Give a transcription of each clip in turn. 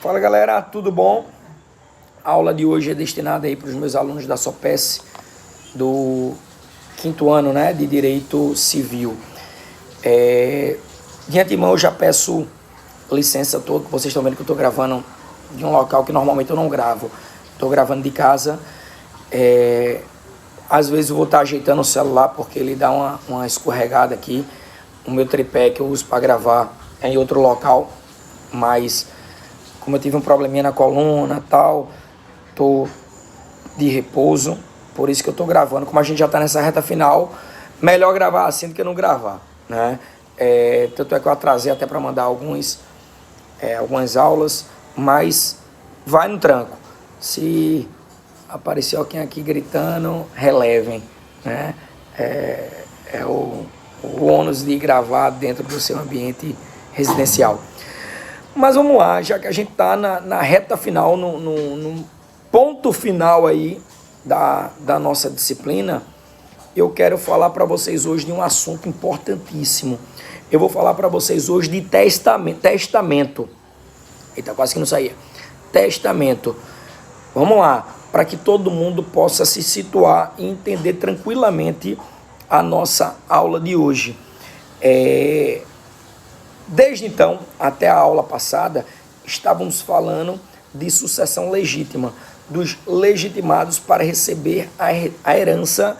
Fala galera, tudo bom? A aula de hoje é destinada aí para os meus alunos da SOPES do quinto ano, né, de Direito Civil. De antemão eu já peço licença toda, vocês estão vendo que eu estou gravando de um local que normalmente eu não gravo. Estou gravando de casa. Às vezes eu vou estar ajeitando o celular porque ele dá uma escorregada aqui. O meu tripé que eu uso para gravar é em outro local, mas como eu tive um probleminha na coluna e tal, estou de repouso, por isso que eu estou gravando. Como a gente já está nessa reta final, melhor gravar assim do que não gravar, né? Tanto é que eu atrasei até para mandar algumas aulas, mas vai no tranco. Se aparecer alguém aqui gritando, relevem, né? O ônus de gravar dentro do seu ambiente residencial. Mas vamos lá, já que a gente está na reta final, no ponto final aí da nossa disciplina, eu quero falar para vocês hoje de um assunto importantíssimo. Eu vou falar para vocês hoje de testamento. Eita, quase que não saía. Testamento. Vamos lá, para que todo mundo possa se situar e entender tranquilamente a nossa aula de hoje. Desde então, até a aula passada, estávamos falando de sucessão legítima, dos legitimados para receber a herança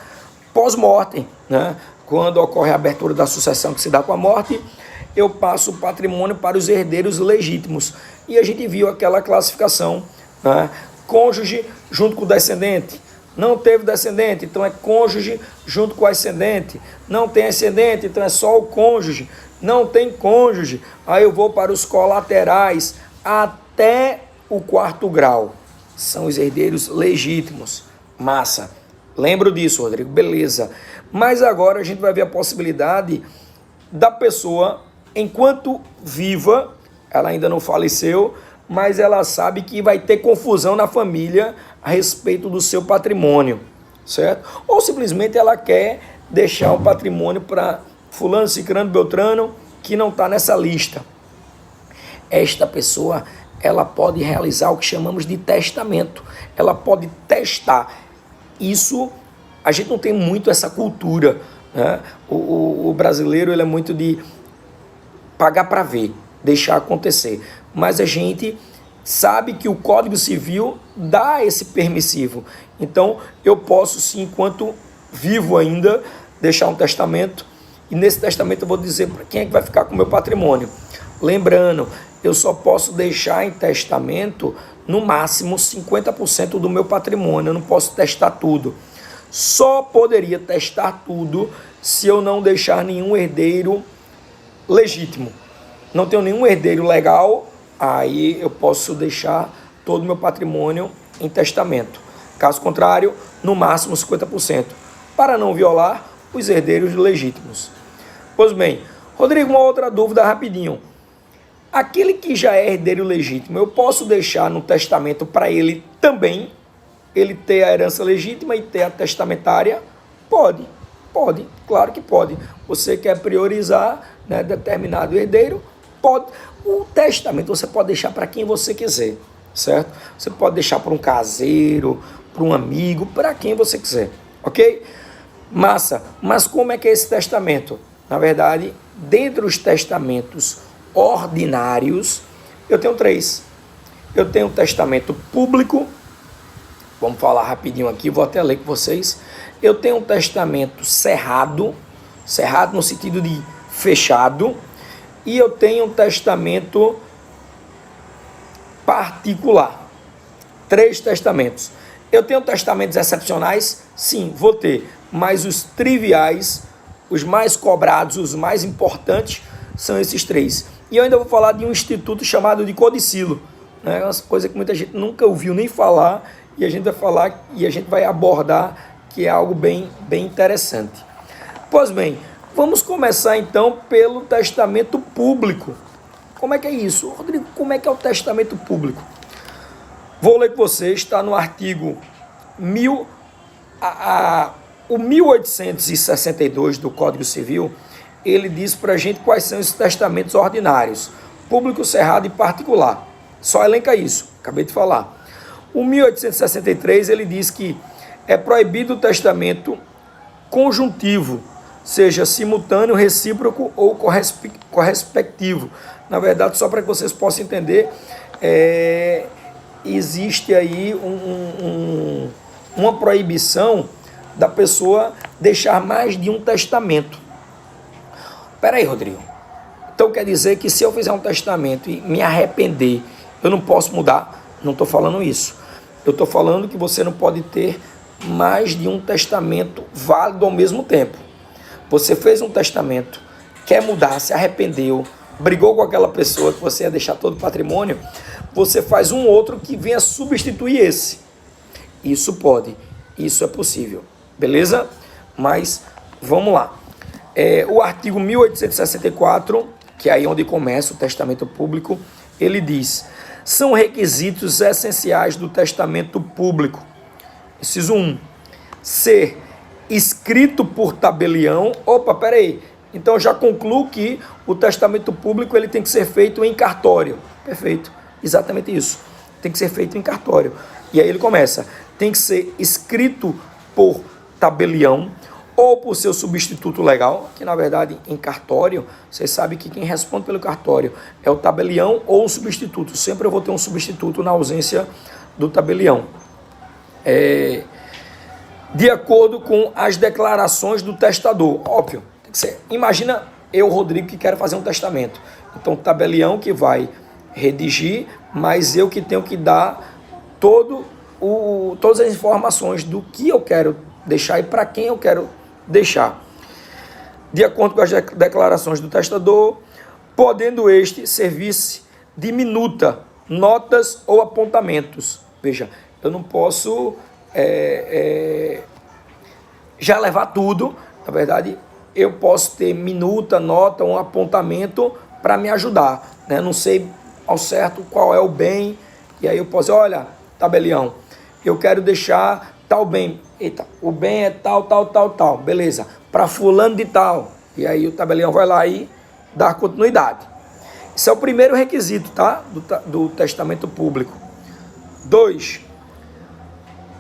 pós-mortem, né? Quando ocorre a abertura da sucessão que se dá com a morte, eu passo o patrimônio para os herdeiros legítimos. E a gente viu aquela classificação, né? Cônjuge junto com o descendente. Não teve descendente, então é cônjuge junto com o ascendente. Não tem ascendente, então é só o cônjuge. Não tem cônjuge, aí eu vou para os colaterais até o quarto grau. São os herdeiros legítimos. Massa. Lembro disso, Rodrigo. Beleza. Mas agora a gente vai ver a possibilidade da pessoa, enquanto viva, ela ainda não faleceu, mas ela sabe que vai ter confusão na família a respeito do seu patrimônio, certo? Ou simplesmente ela quer deixar um patrimônio para fulano, cicrano, beltrano, que não está nessa lista. Esta pessoa, ela pode realizar o que chamamos de testamento. Ela pode testar. Isso, a gente não tem muito essa cultura, né? O brasileiro, ele é muito de pagar para ver, deixar acontecer. Mas a gente sabe que o Código Civil dá esse permissivo. Então, eu posso sim, enquanto vivo ainda, deixar um testamento. E nesse testamento eu vou dizer para quem é que vai ficar com o meu patrimônio. Lembrando, eu só posso deixar em testamento no máximo 50% do meu patrimônio. Eu não posso testar tudo. Só poderia testar tudo se eu não deixar nenhum herdeiro legítimo. Não tenho nenhum herdeiro legal, aí eu posso deixar todo o meu patrimônio em testamento. Caso contrário, no máximo 50%. Para não violar os herdeiros legítimos. Pois bem, Rodrigo, uma outra dúvida rapidinho. Aquele que já é herdeiro legítimo, eu posso deixar no testamento para ele também, ele ter a herança legítima e ter a testamentária? Pode, claro que pode. Você quer priorizar, né, determinado herdeiro? Pode. O testamento você pode deixar para quem você quiser, certo? Você pode deixar para um caseiro, para um amigo, para quem você quiser, ok? Massa, mas como é que é esse testamento? Na verdade, dentre os testamentos ordinários, eu tenho 3. Eu tenho um testamento público, vamos falar rapidinho aqui, vou até ler com vocês. Eu tenho um testamento cerrado no sentido de fechado, e eu tenho um testamento particular. 3 testamentos. Eu tenho testamentos excepcionais? Sim, vou ter. Mas os triviais, os mais cobrados, os mais importantes, são esses 3. E eu ainda vou falar de um instituto chamado de codicilo, né? Uma coisa que muita gente nunca ouviu nem falar, e a gente vai falar e a gente vai abordar, que é algo bem interessante. Pois bem, vamos começar então pelo testamento público. Como é que é isso? Rodrigo, como é que é o testamento público? Vou ler com você, está no artigo 1862 do Código Civil. Ele diz para a gente quais são os testamentos ordinários, público, cerrado e particular, Só elenca isso, acabei de falar. O 1863, ele diz que é proibido o testamento conjuntivo, seja simultâneo, recíproco ou correspectivo. Na verdade, só para que vocês possam entender, existe aí uma proibição da pessoa deixar mais de um testamento. Espera aí, Rodrigo. Então quer dizer que se eu fizer um testamento e me arrepender, eu não posso mudar? Não estou falando isso. Eu estou falando que você não pode ter mais de um testamento válido ao mesmo tempo. Você fez um testamento, quer mudar, se arrependeu, brigou com aquela pessoa que você ia deixar todo o patrimônio, você faz um outro que venha substituir esse. Isso pode, isso é possível, beleza? Mas vamos lá. O artigo 1864, que é aí onde começa o testamento público, ele diz: são requisitos essenciais do testamento público. Inciso 1. Ser escrito por tabelião. Opa, peraí. Então já concluo que o testamento público ele tem que ser feito em cartório. Perfeito. Exatamente isso. Tem que ser feito em cartório. E aí ele começa. Tem que ser escrito por tabelião ou por seu substituto legal, que na verdade em cartório, vocês sabem que quem responde pelo cartório é o tabelião ou o substituto. Sempre eu vou ter um substituto na ausência do tabelião. De acordo com as declarações do testador. Óbvio, tem que ser. Imagina eu, Rodrigo, que quero fazer um testamento. Então, o tabelião que vai redigir, mas eu que tenho que dar todas as informações do que eu quero deixar e para quem eu quero deixar. De acordo com as declarações do testador, podendo este servir-se de minuta, notas ou apontamentos. Veja, eu não posso já levar tudo. Na verdade, eu posso ter minuta, nota, um apontamento para me ajudar, né? Não sei ao certo qual é o bem, e aí eu posso dizer, olha, tabelião, eu quero deixar tal bem. Eita, o bem é tal, beleza, para fulano de tal. E aí o tabelião vai lá e dá continuidade. Esse é o primeiro requisito, tá? Do testamento público. 2.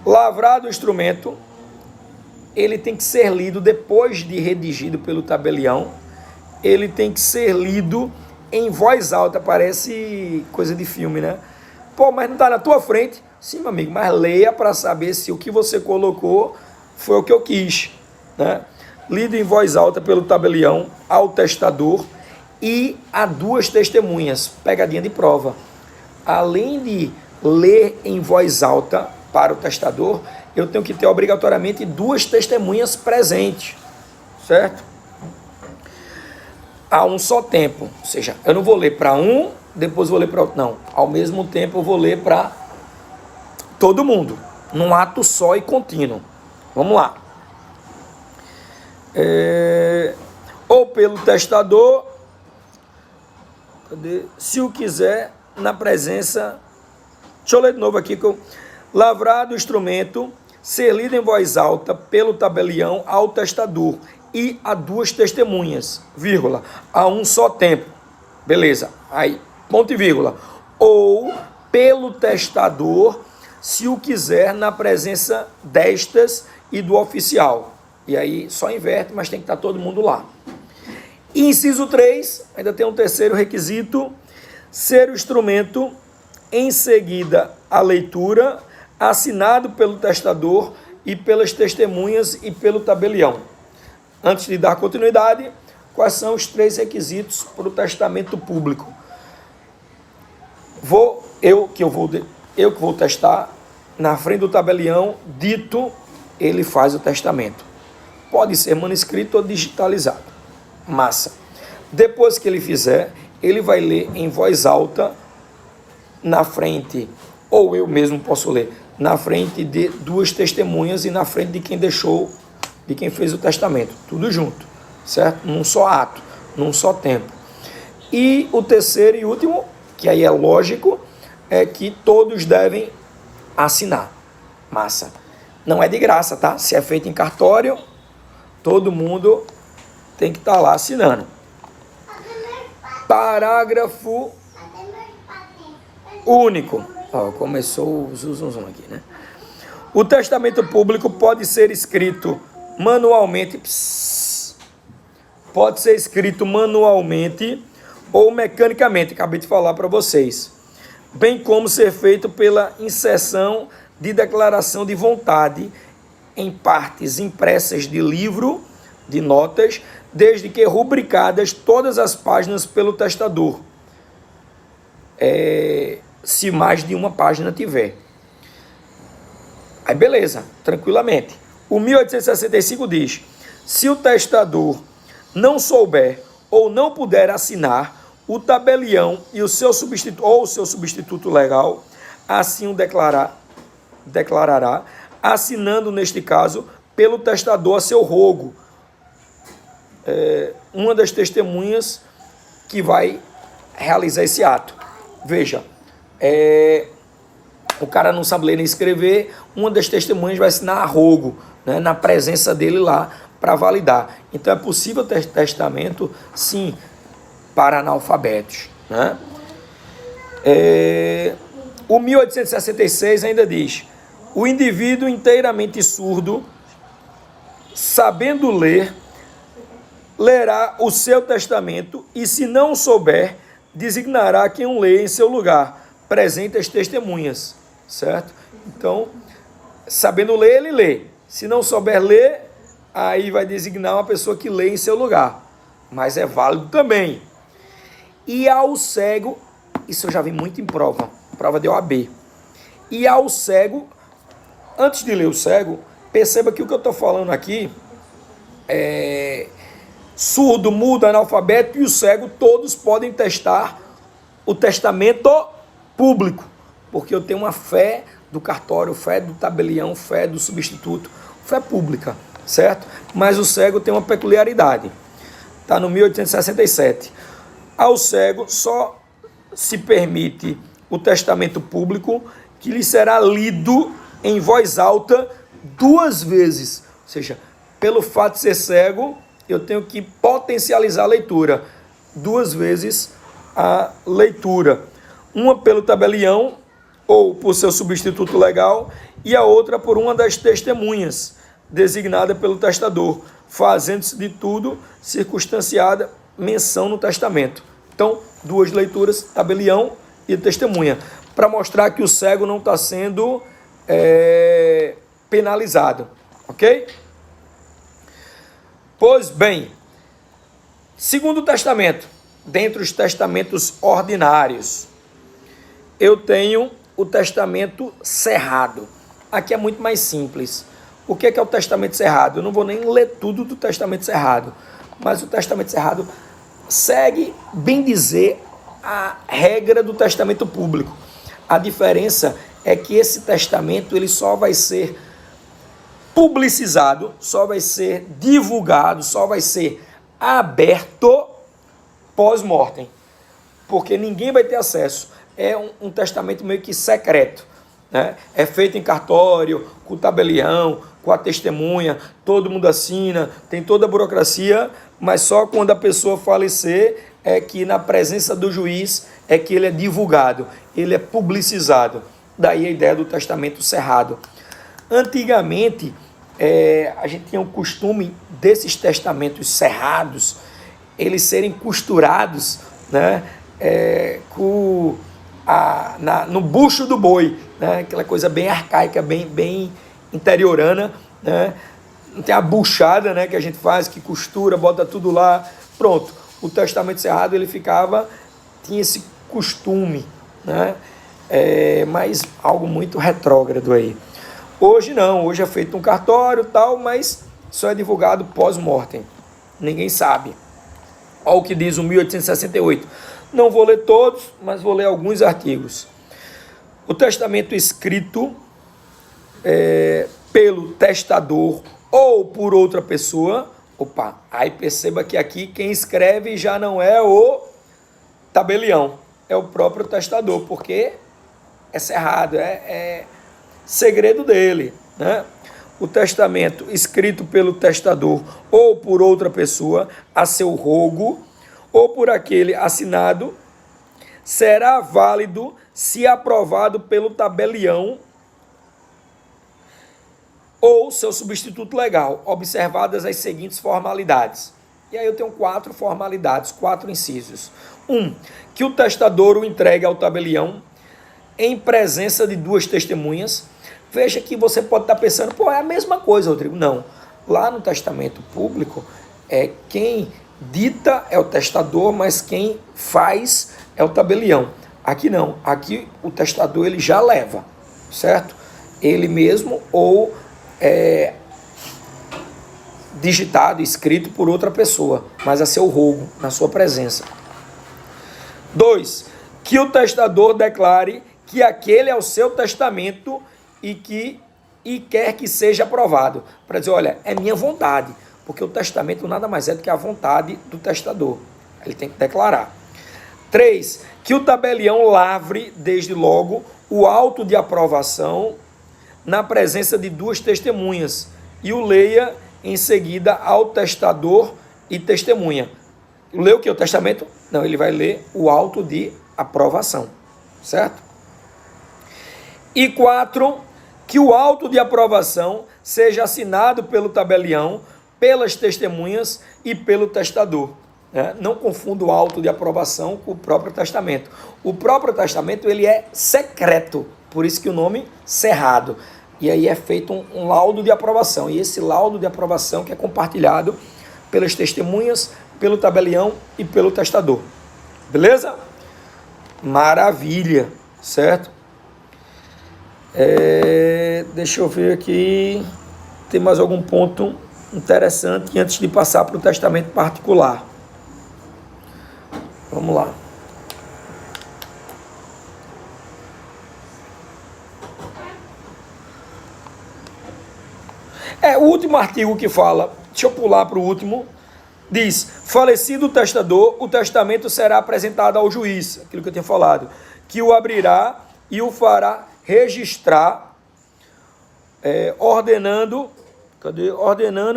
Lavrado o instrumento, ele tem que ser lido depois de redigido pelo tabelião. Ele tem que ser lido em voz alta. Parece coisa de filme, né? Pô, mas não está na tua frente. Sim, meu amigo, mas leia para saber se o que você colocou foi o que eu quis, né? Lido em voz alta pelo tabelião ao testador e a duas testemunhas. Pegadinha de prova. Além de ler em voz alta para o testador, eu tenho que ter obrigatoriamente duas testemunhas presentes, certo? A um só tempo, ou seja, eu não vou ler para um, depois vou ler para outro, não. Ao mesmo tempo eu vou ler para todo mundo, num ato só e contínuo. Vamos lá. Ou pelo testador, se o quiser, na presença... Deixa eu ler de novo aqui. Lavrado o instrumento, ser lido em voz alta pelo tabelião ao testador e a duas testemunhas, vírgula, a um só tempo. Beleza. Aí, ponto e vírgula. Ou pelo testador, se o quiser, na presença destas e do oficial. E aí só inverte, mas tem que estar todo mundo lá. Inciso 3, ainda tem um terceiro requisito: ser o instrumento, em seguida a leitura, assinado pelo testador e pelas testemunhas e pelo tabelião. Antes de dar continuidade, quais são os 3 requisitos para o testamento público? Eu que vou testar, na frente do tabelião, dito, ele faz o testamento. Pode ser manuscrito ou digitalizado. Massa. Depois que ele fizer, ele vai ler em voz alta, na frente, ou eu mesmo posso ler, na frente de duas testemunhas e na frente de quem deixou, de quem fez o testamento. Tudo junto, certo? Num só ato, num só tempo. E o terceiro e último, que aí é lógico, é que todos devem assinar. Massa. Não é de graça, tá? Se é feito em cartório, todo mundo tem que estar lá assinando. Parágrafo único. Ó, começou o zum aqui, né? O testamento público pode ser escrito manualmente. Pode ser escrito manualmente ou mecanicamente, acabei de falar para vocês. Bem como ser feito pela inserção de declaração de vontade em partes impressas de livro de notas, desde que rubricadas todas as páginas pelo testador, se mais de uma página tiver. Aí beleza, tranquilamente. O 1865 diz: se o testador não souber ou não puder assinar, o tabelião e o seu substituto ou o seu substituto legal assim o declarará, assinando neste caso pelo testador a seu rogo, uma das testemunhas que vai realizar esse ato. Veja, o cara não sabe ler nem escrever, uma das testemunhas vai assinar a rogo, né, na presença dele lá para validar. Então é possível ter testamento, sim, para analfabetos, né? O 1866 ainda diz: o indivíduo inteiramente surdo, sabendo ler, lerá o seu testamento e, se não souber, designará quem o lê em seu lugar, presente as testemunhas, certo? Então, sabendo ler, ele lê. Se não souber ler, aí vai designar uma pessoa que lê em seu lugar. Mas é válido também. E ao cego, isso eu já vi muito em prova de OAB. E ao cego, antes de ler o cego, perceba que o que eu estou falando aqui surdo, mudo, analfabeto e o cego, todos podem testar o testamento público, porque eu tenho uma fé do cartório, fé do tabelião, fé do substituto, fé pública, certo? Mas o cego tem uma peculiaridade, está no 1867. Ao cego só se permite o testamento público que lhe será lido em voz alta 2 vezes, ou seja, pelo fato de ser cego, eu tenho que potencializar a leitura, 2 vezes a leitura, uma pelo tabelião ou por seu substituto legal e a outra por uma das testemunhas designada pelo testador, fazendo-se de tudo circunstanciada menção no testamento. Então, 2 leituras, tabelião e testemunha, para mostrar que o cego não está sendo penalizado, ok? Pois bem, segundo o testamento, dentre os testamentos ordinários, eu tenho o testamento cerrado. Aqui é muito mais simples. O que é o testamento cerrado? Eu não vou nem ler tudo do testamento cerrado, mas o testamento cerrado segue, bem dizer, a regra do testamento público. A diferença é que esse testamento ele só vai ser publicizado, só vai ser divulgado, só vai ser aberto pós-mortem, porque ninguém vai ter acesso. É um testamento meio que secreto, né? É feito em cartório, com o tabelião, com a testemunha, todo mundo assina, tem toda a burocracia, mas só quando a pessoa falecer é que na presença do juiz é que ele é divulgado, ele é publicizado. Daí a ideia do testamento cerrado. Antigamente, a gente tinha o costume desses testamentos cerrados, eles serem costurados, né, no bucho do boi, né, aquela coisa bem arcaica, bem interiorana, né, tem a buchada, né, que a gente faz, que costura, bota tudo lá, pronto. O testamento cerrado ele tinha esse costume, né, mas algo muito retrógrado aí. Hoje não, hoje é feito um cartório e tal, mas só é divulgado pós-mortem, ninguém sabe. Olha o que diz o 1868. Não vou ler todos, mas vou ler alguns artigos. O testamento escrito pelo testador ou por outra pessoa. Opa, aí perceba que aqui quem escreve já não é o tabelião, é o próprio testador, porque é cerrado, é segredo dele, né? O testamento escrito pelo testador ou por outra pessoa a seu rogo, ou por aquele assinado será válido se aprovado pelo tabelião ou seu substituto legal, observadas as seguintes formalidades. E aí eu tenho 4 formalidades, 4 incisos. 1. Que o testador o entregue ao tabelião em presença de 2 testemunhas. Veja que você pode estar pensando, é a mesma coisa, Rodrigo. Não. Lá no testamento público, quem dita é o testador, mas quem faz é o tabelião. Aqui não. Aqui o testador ele já leva, certo? Ele mesmo ou digitado, escrito por outra pessoa, mas a seu rogo, na sua presença. 2. Que o testador declare que aquele é o seu testamento e quer que seja aprovado. Para dizer, olha, é minha vontade, porque o testamento nada mais é do que a vontade do testador. Ele tem que declarar. 3. Que o tabelião lavre, desde logo, o auto de aprovação na presença de 2 testemunhas e o leia em seguida ao testador e testemunha. Lê o que? O testamento? Não, ele vai ler o auto de aprovação, certo? E 4, que o auto de aprovação seja assinado pelo tabelião, pelas testemunhas e pelo testador. Não confunda o auto de aprovação com o próprio testamento. O próprio testamento ele é secreto, por isso que o nome cerrado. E aí é feito um laudo de aprovação. E esse laudo de aprovação que é compartilhado pelas testemunhas, pelo tabelião e pelo testador. Beleza? Maravilha, certo? Deixa eu ver aqui. Tem mais algum ponto interessante antes de passar para o testamento particular. Vamos lá. O último artigo que fala, deixa eu pular para o último, diz, falecido o testador, o testamento será apresentado ao juiz, aquilo que eu tinha falado, que o abrirá e o fará registrar, ordenando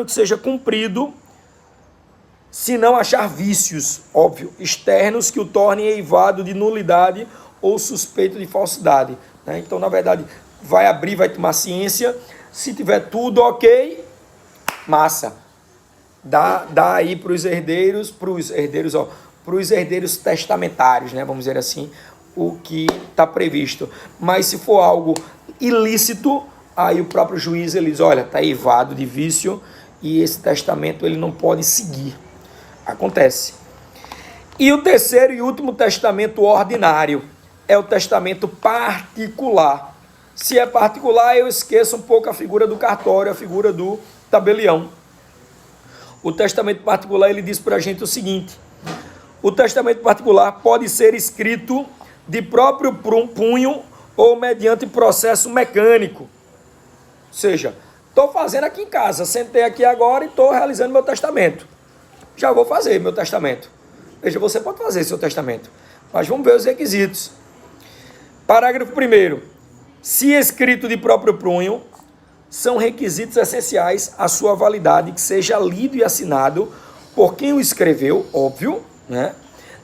que seja cumprido, se não achar vícios, óbvio, externos que o tornem eivado de nulidade ou suspeito de falsidade. Então, na verdade, vai abrir, vai tomar ciência. Se tiver tudo ok, massa. Dá aí para os herdeiros testamentários, vamos dizer assim, o que está previsto. Mas se for algo ilícito, aí o próprio juiz ele diz, olha, está eivado de vício e esse testamento ele não pode seguir. Acontece. E o terceiro e último testamento ordinário é o testamento particular. Se é particular, eu esqueço um pouco a figura do cartório, a figura do tabelião. O testamento particular, ele diz para a gente o seguinte, o testamento particular pode ser escrito de próprio punho ou mediante processo mecânico. Ou seja, estou fazendo aqui em casa, sentei aqui agora e estou realizando meu testamento. Já vou fazer meu testamento. Veja, você pode fazer seu testamento, mas vamos ver os requisitos. Parágrafo 1º. Se escrito de próprio punho, são requisitos essenciais à sua validade que seja lido e assinado por quem o escreveu, óbvio,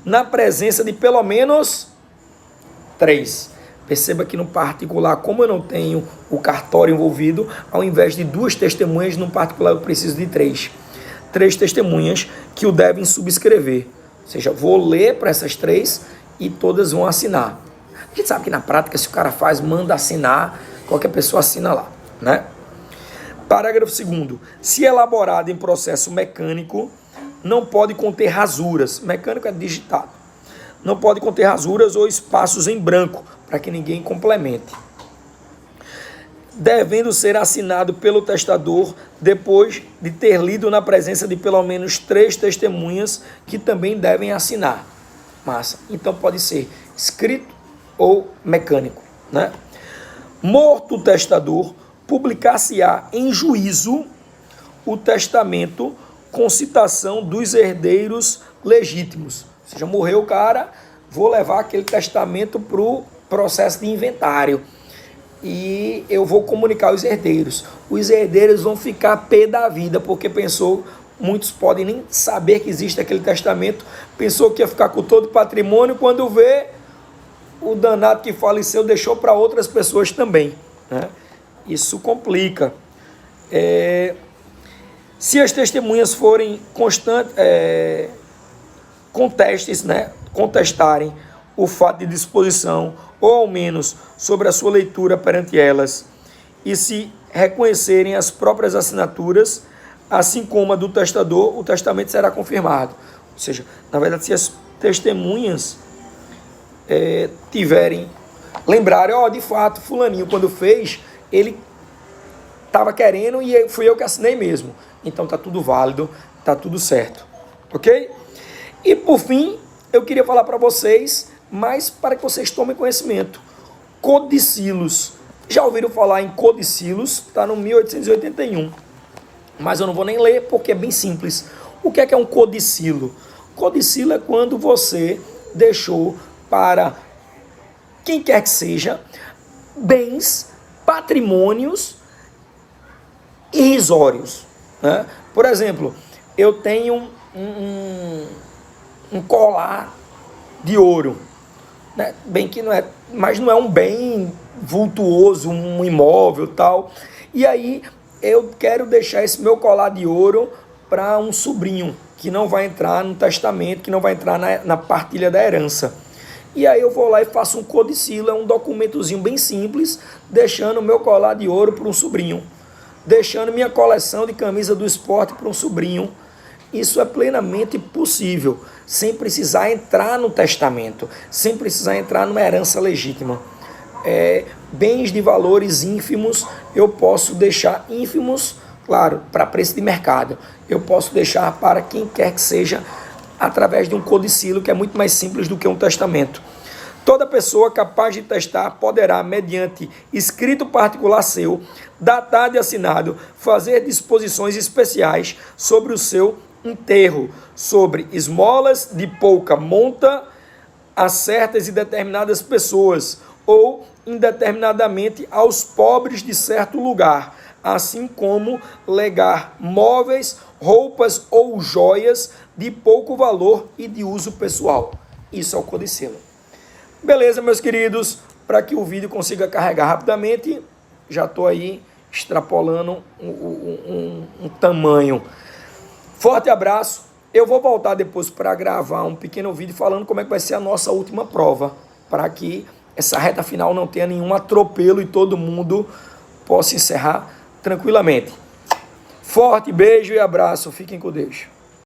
na presença de pelo menos 3. Perceba que no particular, como eu não tenho o cartório envolvido, ao invés de 2 testemunhas, no particular eu preciso de 3. 3 testemunhas que o devem subscrever. Ou seja, vou ler para essas 3 e todas vão assinar. A gente sabe que na prática, se o cara manda assinar, qualquer pessoa assina lá, Parágrafo 2º. Se elaborado em processo mecânico, não pode conter rasuras. Mecânico é digitado. Não pode conter rasuras ou espaços em branco, para que ninguém complemente. Devendo ser assinado pelo testador depois de ter lido na presença de pelo menos 3 testemunhas que também devem assinar. Massa. Então pode ser escrito ou mecânico, Morto o testador, publicar-se-á em juízo o testamento com citação dos herdeiros legítimos. Ou seja, morreu o cara, vou levar aquele testamento para o processo de inventário e eu vou comunicar aos herdeiros. Os herdeiros vão ficar pé da vida, porque muitos podem nem saber que existe aquele testamento, pensou que ia ficar com todo o patrimônio, quando vê, o danado que faleceu deixou para outras pessoas também, né? Isso complica. Se as testemunhas forem contestarem o fato de disposição, ou ao menos sobre a sua leitura perante elas, e se reconhecerem as próprias assinaturas, assim como a do testador, o testamento será confirmado. Ou seja, na verdade, se as testemunhas lembrarem, de fato, fulaninho, quando fez, ele estava querendo e fui eu que assinei mesmo. Então tá tudo válido, tá tudo certo, ok? E por fim, eu queria falar para vocês, mas para que vocês tomem conhecimento, codicílios. Já ouviram falar em codicílios? Está no 1881, mas eu não vou nem ler porque é bem simples. O que é um codicílio? Codicílio é quando você deixou para quem quer que seja bens, patrimônios irrisórios, né? Por exemplo, eu tenho um colar de ouro, né? Bem que não é, mas não é um bem vultuoso, um imóvel tal. E aí eu quero deixar esse meu colar de ouro para um sobrinho que não vai entrar no testamento, que não vai entrar na partilha da herança. E aí eu vou lá e faço um codicílio, é um documentozinho bem simples, deixando o meu colar de ouro para um sobrinho, deixando minha coleção de camisa do esporte para um sobrinho. Isso é plenamente possível, sem precisar entrar no testamento, sem precisar entrar numa herança legítima. Bens de valores ínfimos, eu posso deixar ínfimos, claro, para preço de mercado. Eu posso deixar para quem quer que seja, através de um codicílio, que é muito mais simples do que um testamento. Toda pessoa capaz de testar poderá, mediante escrito particular seu, datado e assinado, fazer disposições especiais sobre o seu enterro, sobre esmolas de pouca monta a certas e determinadas pessoas, ou indeterminadamente aos pobres de certo lugar, assim como legar móveis, roupas ou joias de pouco valor e de uso pessoal. Isso é o codicílio. Beleza, meus queridos? Para que o vídeo consiga carregar rapidamente, já estou aí extrapolando um tamanho. Forte abraço. Eu vou voltar depois para gravar um pequeno vídeo falando como é que vai ser a nossa última prova, para que essa reta final não tenha nenhum atropelo e todo mundo possa encerrar tranquilamente. Forte beijo e abraço. Fiquem com Deus.